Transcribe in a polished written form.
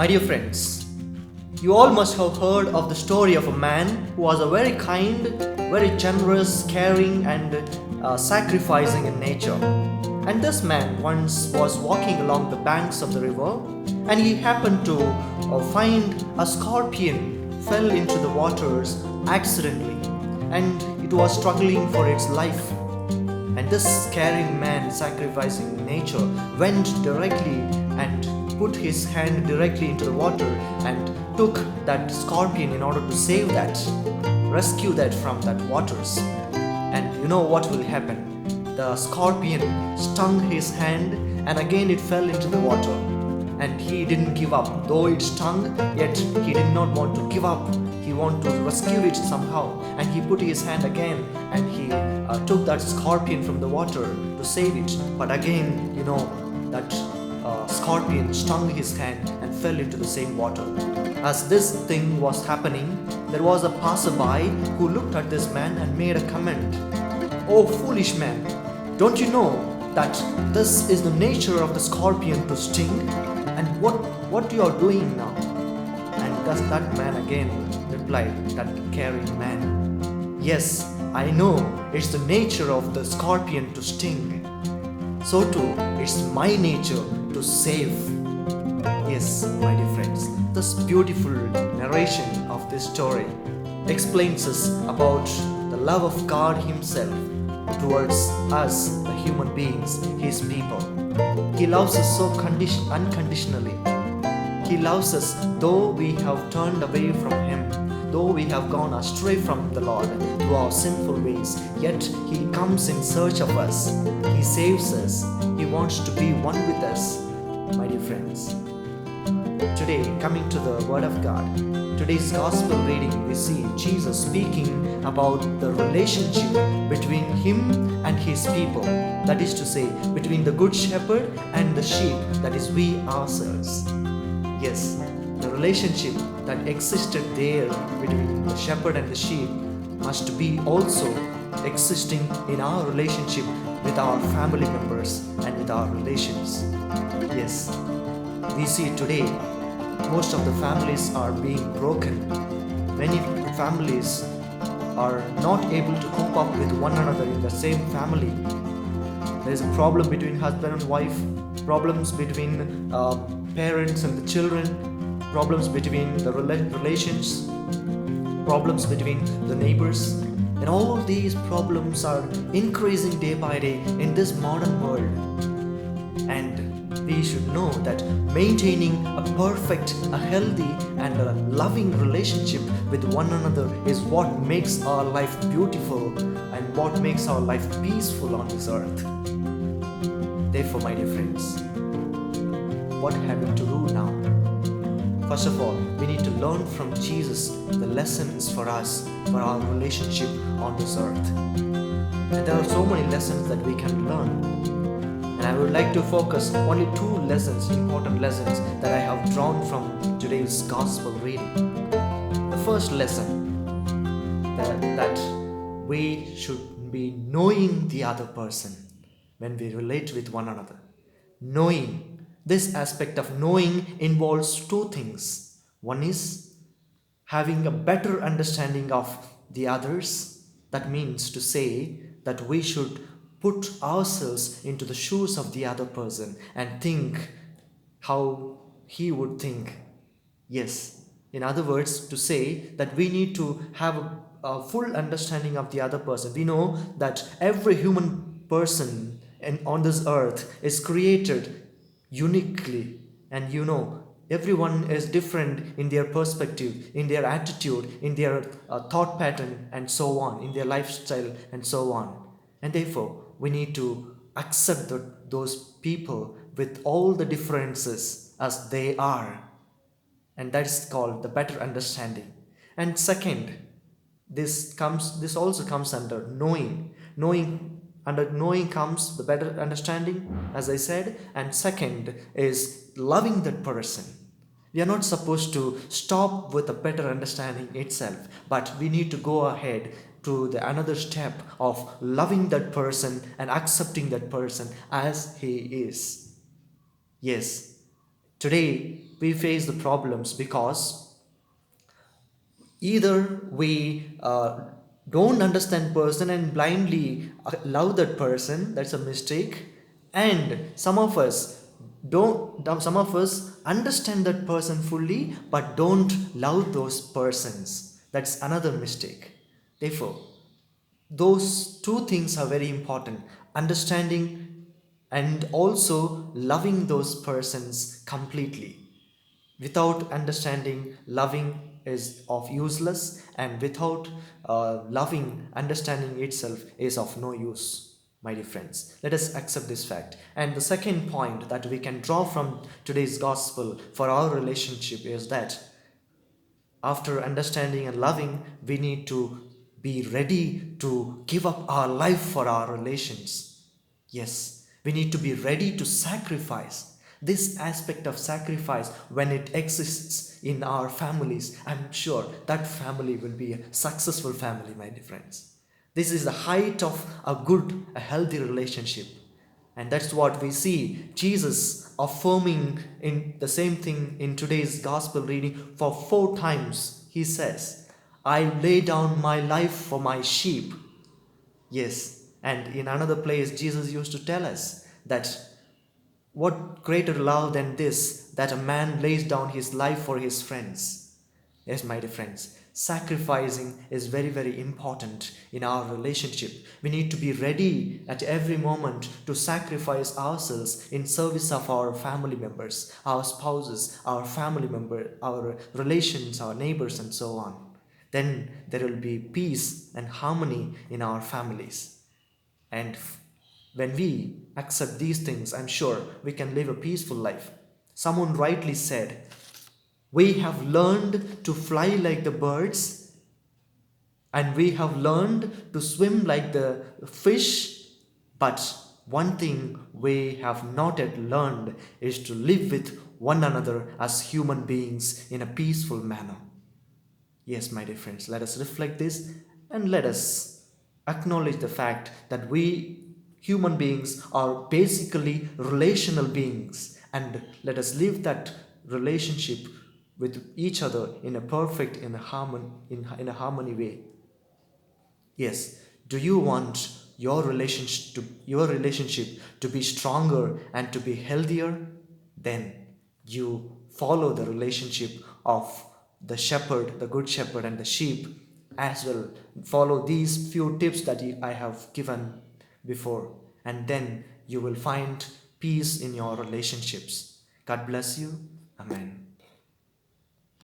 My dear friends, you all must have heard of the story of a man who was a very kind, very generous, caring and sacrificing in nature. And this man once was walking along the banks of the river and he happened to find a scorpion fell into the waters accidentally and it was struggling for its life. And this caring man sacrificing nature went directly and put his hand directly into the water and took that scorpion in order to save that, rescue that from that waters. And you know what will happen? The scorpion stung his hand and again it fell into the water. And he didn't give up. Though it stung, yet he did not want to give up. He wanted to rescue it somehow. And he put his hand again and he took that scorpion from the water to save it. But again, that scorpion stung his hand and fell into the same water. As this thing was happening, there was a passerby who looked at this man and made a comment. "Oh, foolish man, don't you know that this is the nature of the scorpion to sting? And what you are doing now?" And thus that man again replied, that caring man, "Yes, I know it's the nature of the scorpion to sting. So too, it's my nature to save." Yes, my dear friends, this beautiful narration of this story explains us about the love of God Himself towards us, the human beings, His people. He loves us so unconditionally. He loves us though we have turned away from Him, though we have gone astray from the Lord through our sinful ways, yet He comes in search of us. He saves us. He wants to be one with us, my dear friends. Today, coming to the Word of God, today's Gospel reading, we see Jesus speaking about the relationship between Him and His people. That is to say, between the Good Shepherd and the sheep, that is we ourselves. Yes, the relationship that existed there between the shepherd and the sheep must be also existing in our relationship with our family members and with our relations. Yes, we see today most of the families are being broken. Many families are not able to cope up with one another in the same family. There is a problem between husband and wife, problems between parents and the children, problems between the relations, problems between the neighbors. And all of these problems are increasing day by day in this modern world. And we should know that maintaining a perfect, a healthy and a loving relationship with one another is what makes our life beautiful and what makes our life peaceful on this earth. Therefore, my dear friends, what have we to do now? First of all, we need to learn from Jesus the lessons for us, for our relationship on this earth. And there are so many lessons that we can learn. And I would like to focus only two lessons, important lessons that I have drawn from today's Gospel reading. The first lesson, that we should be knowing the other person when we relate with one another. Knowing. This aspect of knowing involves two things. One is having a better understanding of the others. That means to say that we should put ourselves into the shoes of the other person and think how he would think. Yes, in other words, to say that we need to have a full understanding of the other person. We know that every human person on this earth is created uniquely, and everyone is different in their perspective, in their attitude, in their thought pattern and so on, in their lifestyle and so on. And therefore we need to accept those people with all the differences as they are, and that is called the better understanding. And second, this also comes under knowing. Under knowing comes the better understanding, as I said, and second is loving that person. We are not supposed to stop with a better understanding itself, but we need to go ahead to the another step of loving that person and accepting that person as he is. Yes, today we face the problems because either we don't understand person and blindly love that person. That's a mistake. And some of us understand that person fully but don't love those persons. That's another mistake. Therefore, those two things are very important: understanding and also loving those persons completely. Without understanding, loving is of useless, and without loving, understanding itself is of no use. My dear friends, let us accept this fact. And the second point that we can draw from today's gospel for our relationship is that after understanding and loving, we need to be ready to give up our life for our relations. Yes, we need to be ready to sacrifice. This aspect of sacrifice, when it exists in our families, I'm sure that family will be a successful family, my dear friends. This is the height of a healthy relationship. And that's what we see Jesus affirming in the same thing in today's gospel reading for 4 times. He says, I lay down my life for my sheep. Yes, and in another place, Jesus used to tell us that what greater love than this, that a man lays down his life for his friends. Yes, my dear friends, sacrificing is very, very important in our relationship. We need to be ready at every moment to sacrifice ourselves in service of our family members, our spouses, our family member, our relations, our neighbors, and so on. Then there will be peace and harmony in our families. And when we accept these things, I'm sure we can live a peaceful life. Someone rightly said, we have learned to fly like the birds, and we have learned to swim like the fish, but one thing we have not yet learned is to live with one another as human beings in a peaceful manner. Yes, my dear friends, let us reflect this and let us acknowledge the fact that we human beings are basically relational beings, and let us live that relationship with each other in a perfect, in a harmony way. Yes, do you want your relationship to be stronger and to be healthier? Then you follow the relationship of the shepherd, the good shepherd, and the sheep as well. Follow these few tips that I have given before, and then you will find peace in your relationships. God bless you. Amen.